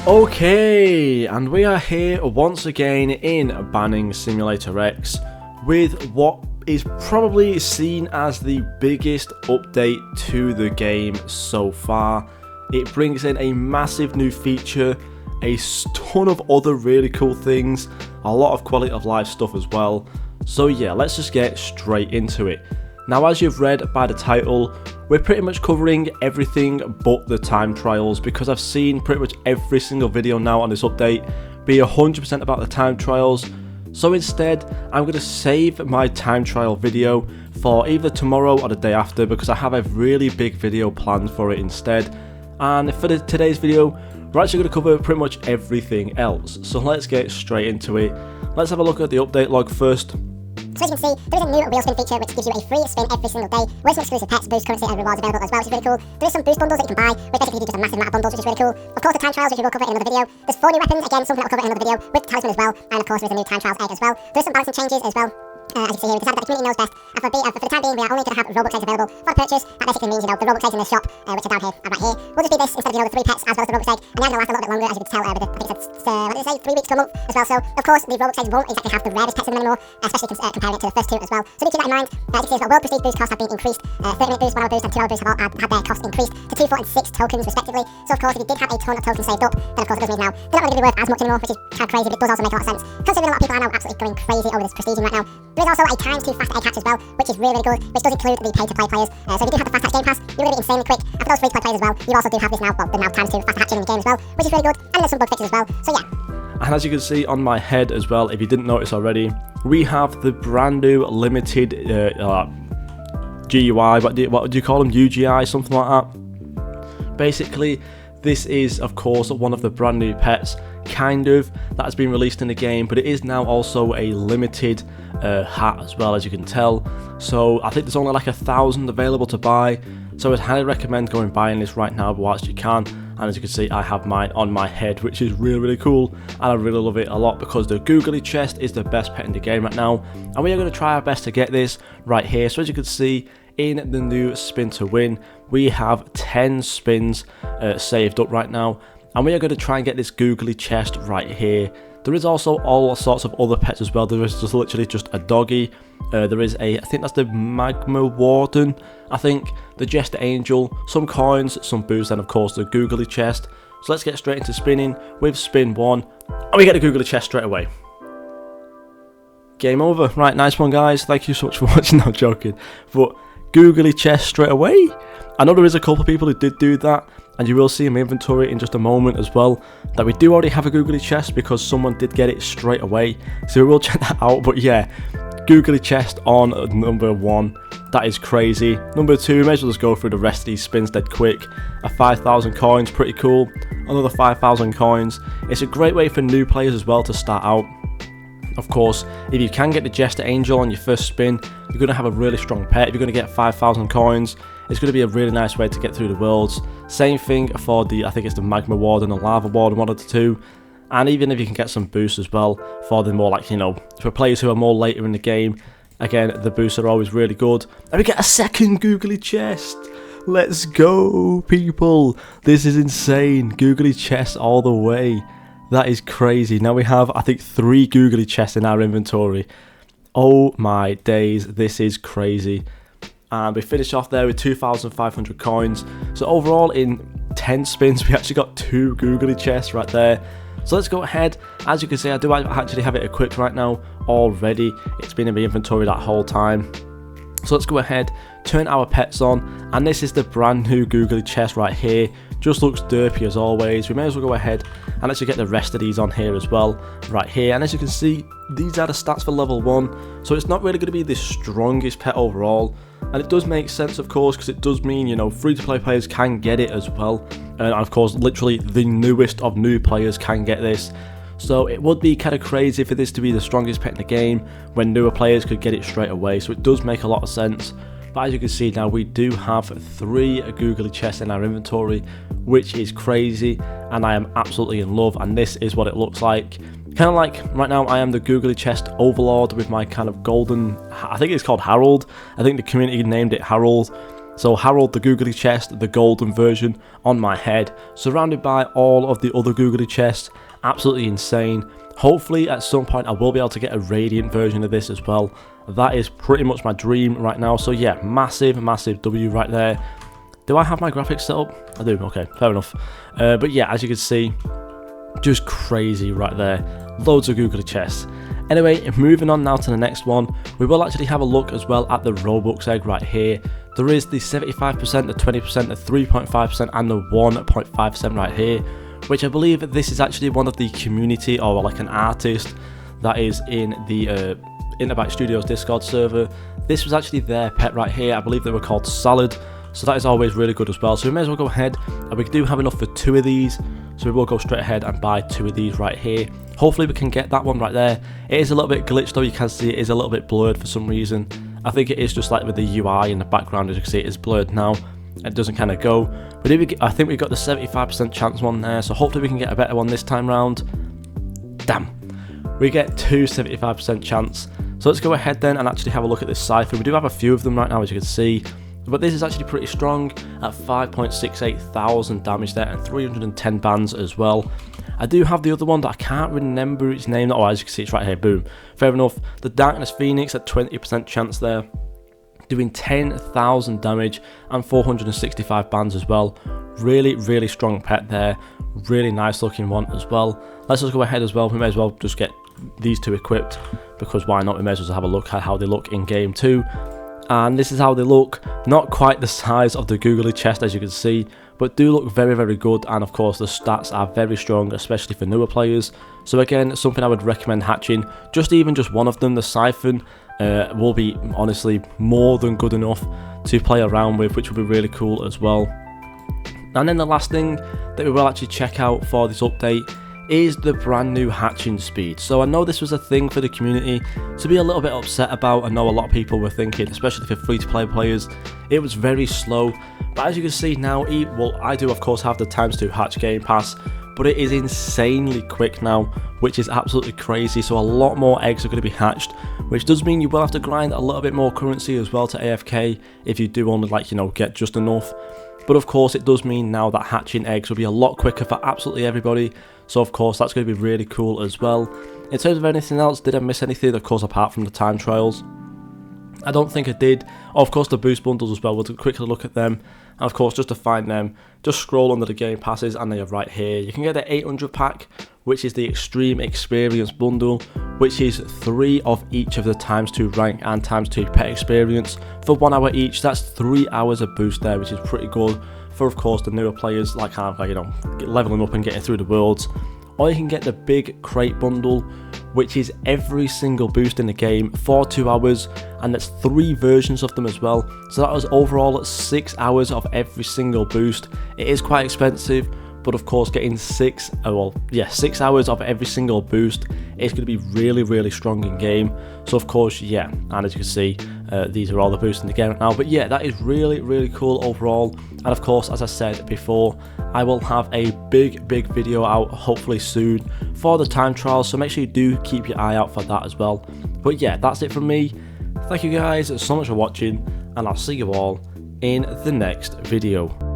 Okay, and we are here once again in Banning Simulator X with what is probably seen as the biggest update to the game so far. It brings in a massive new feature, a ton of other really cool things, a lot of quality of life stuff as well. So yeah, let's just get straight into it. Now, as you've read by the title, we're pretty much covering everything but the time trials, because I've seen pretty much every single video now on this update be 100% about the time trials. So instead, I'm going to save my time trial video for either tomorrow or the day after, because I have a really big video planned for it instead. And for today's video, we're actually going to cover pretty much everything else. So let's get straight into it. Let's have a look at the update log first. So as you can see, there is a new wheel spin feature which gives you a free spin every single day with some exclusive pets, boost currency and rewards available as well, which is really cool. There is some boost bundles that you can buy, which basically give you just a massive amount of bundles, which is really cool. Of course, the time trials, which we will cover in another video. There's 4 new weapons, again, something that we'll cover in another video, with the talisman as well, and of course there's a new time trials egg as well. There's some balancing changes as well. As you can see here, we decided that the community knows best, and for the time being, we are only going to have Robux eggs available for purchase. That basically means, the Robux eggs in the shop, which are down here, right here, will just be this instead of, the 3 pets as well as the Robux egg, and they're going to last a little bit longer, as you can tell, with I think it's, what did it say, 3 weeks to a month as well. So, of course, the Robux eggs won't exactly have the rarest pets in them anymore, especially comparing it to the first 2 as well. So, do keep that in mind. As you can see, as well, world prestige boost costs have been increased. 30-minute boost, 1-hour boost, and 2-hour boost have had their costs increased to 2, 4, and 6 tokens respectively. So, of course, if you did have a ton of tokens saved up, then of course it does mean now they're not really going to be worth as much anymore, which is kind of crazy, but it does also make a lot of sense, considering a lot of people are now absolutely going crazy over this prestiging right now. There is also a times 2 fast egg hatch as well, which is really good, which does include the pay-to-play players. So if you do have the fast hatch game pass, you're going to be insanely quick. And for those free-to-play players as well, you also do have this now, well, the now times 2 fast hatching in the game as well, which is really good. And there's some bug fixes as well. So yeah. And as you can see on my head as well, if you didn't notice already, we have the brand new limited GUI, what do you call them? UGI, something like that. Basically, this is, of course, one of the brand new pets, kind of, that has been released in the game, but it is now also a limited hat as well, as you can tell. So I think there's only like 1,000 available to buy, so I'd highly recommend going buying this right now whilst you can. And as you can see, I have mine on my head, which is really cool, and I really love it a lot because the Googly chest is the best pet in the game right now, and we are going to try our best to get this right here. So as you can see, in the new spin to win, we have 10 spins saved up right now, and we are going to try and get this Googly chest right here. There is also all sorts of other pets as well. There is just literally just a doggy. There is I think that's the Magma Warden, I think, the Jester Angel, some coins, some boosts, and of course the Googly chest. So let's get straight into spinning with spin 1, and we get the Googly chest straight away. Game over. Right, nice one, guys. Thank you so much for watching. No, I'm joking. But Googly chest straight away. I know there is a couple of people who did do that, and you will see in my inventory in just a moment as well that we do already have a Googly chest because someone did get it straight away. So we will check that out. But yeah, Googly chest on number 1. That is crazy. Number 2, we may as well just go through the rest of these spins dead quick. A 5,000 coins, pretty cool. Another 5,000 coins. It's a great way for new players as well to start out. Of course, if you can get the Jester Angel on your first spin, you're going to have a really strong pet. If you're going to get 5,000 coins, it's going to be a really nice way to get through the worlds. Same thing for the, I think it's the Magma Warden or Lava Warden, one of the 2. And even if you can get some boosts as well for the more, like, for players who are more later in the game, again, the boosts are always really good. And we get a second Googly chest. Let's go, people. This is insane. Googly chest all the way. That is crazy. Now we have, I think, 3 Googly chests in our inventory. Oh my days, this is crazy. And we finished off there with 2,500 coins. So overall, in 10 spins, we actually got 2 Googly chests right there. So let's go ahead. As you can see, I do actually have it equipped right now already. It's been in my inventory that whole time. So let's go ahead, turn our pets on, and this is the brand new Googly chest right here. Just looks derpy as always. We may as well go ahead and actually get the rest of these on here as well, right here. And as you can see, these are the stats for level 1, so it's not really going to be the strongest pet overall. And it does make sense, of course, because it does mean, free-to-play players can get it as well. And of course, literally the newest of new players can get this. So it would be kind of crazy for this to be the strongest pet in the game when newer players could get it straight away. So it does make a lot of sense. But as you can see now, we do have 3 Googly chests in our inventory, which is crazy, and I am absolutely in love, and this is what it looks like. Kind of like, right now I am the Googly chest overlord with my kind of golden, I think it's called Harold. I think the community named it Harold. So Harold the Googly chest, the golden version on my head, surrounded by all of the other Googly chests. Absolutely insane. Hopefully at some point I will be able to get a radiant version of this as well. That is pretty much my dream right now. So yeah, massive W right there. Do I have my graphics set up? I do, okay, fair enough. But yeah, as you can see, just crazy right there. Loads of Googly chests. Anyway, moving on now to the next one, we will actually have a look as well at the Robux egg right here. There is the 75%, the 20%, the 3.5% and the 1.5% right here, which I believe this is actually one of the community or like an artist that is in the Interbyte Studios Discord server. This was actually their pet right here. I believe they were called Salad, so that is always really good as well. So we may as well go ahead, and we do have enough for 2 of these, so we will go straight ahead and buy 2 of these right here. Hopefully we can get that one right there. It is a little bit glitched though, you can see it is a little bit blurred for some reason. I think it is just like with the UI in the background, as you can see it is blurred now. It doesn't kind of go. But I think we got the 75% chance one there, so hopefully we can get a better one this time round. Damn. We get 2 75% chance. So let's go ahead then and actually have a look at this cipher. We do have a few of them right now, as you can see. But this is actually pretty strong at 5.68 thousand damage there and 310 bans as well. I do have the other one that I can't remember its name. Oh, as you can see, it's right here. Boom. Fair enough. The Darkness Phoenix at 20% chance there, doing 10,000 damage and 465 bans as well. Really strong pet there. Really nice looking one as well. Let's just go ahead as well. We may as well just get these 2 equipped, because why not? We may as well have a look at how they look in game 2. And this is how they look. Not quite the size of the Googly chest, as you can see, but do look very good. And of course the stats are very strong, especially for newer players. So again, something I would recommend hatching. Even just one of them, the Siphon, will be honestly more than good enough to play around with, which will be really cool as well. And then the last thing that we will actually check out for this update is the brand new hatching speed. So I know this was a thing for the community to be a little bit upset about. I know a lot of people were thinking, especially for free-to-play players, it was very slow. But as you can see now, well, I do of course have the ×2 hatch game pass, but it is insanely quick now, which is absolutely crazy. So a lot more eggs are going to be hatched, which does mean you will have to grind a little bit more currency as well to AFK if you do only, like, you know, get just enough. But of course it does mean now that hatching eggs will be a lot quicker for absolutely everybody. So of course that's going to be really cool as well. In terms of anything else, did I miss anything, of course, apart from the time trials? I don't think I did. Of course the boost bundles as well, we'll quickly look at them. And of course, just to find them, just scroll under the game passes and they are right here. You can get the 800 pack, which is the Extreme Experience bundle, which is 3 of each of the ×2 rank and ×2 pet experience for 1 hour each. That's 3 hours of boost there, which is pretty good for, of course, the newer players, like kind of like, you know, leveling up and getting through the worlds. Or you can get the big crate bundle, which is every single boost in the game for 2 hours, and there's 3 versions of them as well. So that was overall 6 hours of every single boost. It is quite expensive, but of course getting 6 hours of every single boost is going to be really strong in game. So of course, yeah, and as you can see, these are all the boosts in the game right now. But yeah, that is really cool overall. And of course, as I said before, I will have a big video out hopefully soon for the time trial, so make sure you do keep your eye out for that as well. But yeah, that's it from me. Thank you guys so much for watching, and I'll see you all in the next video.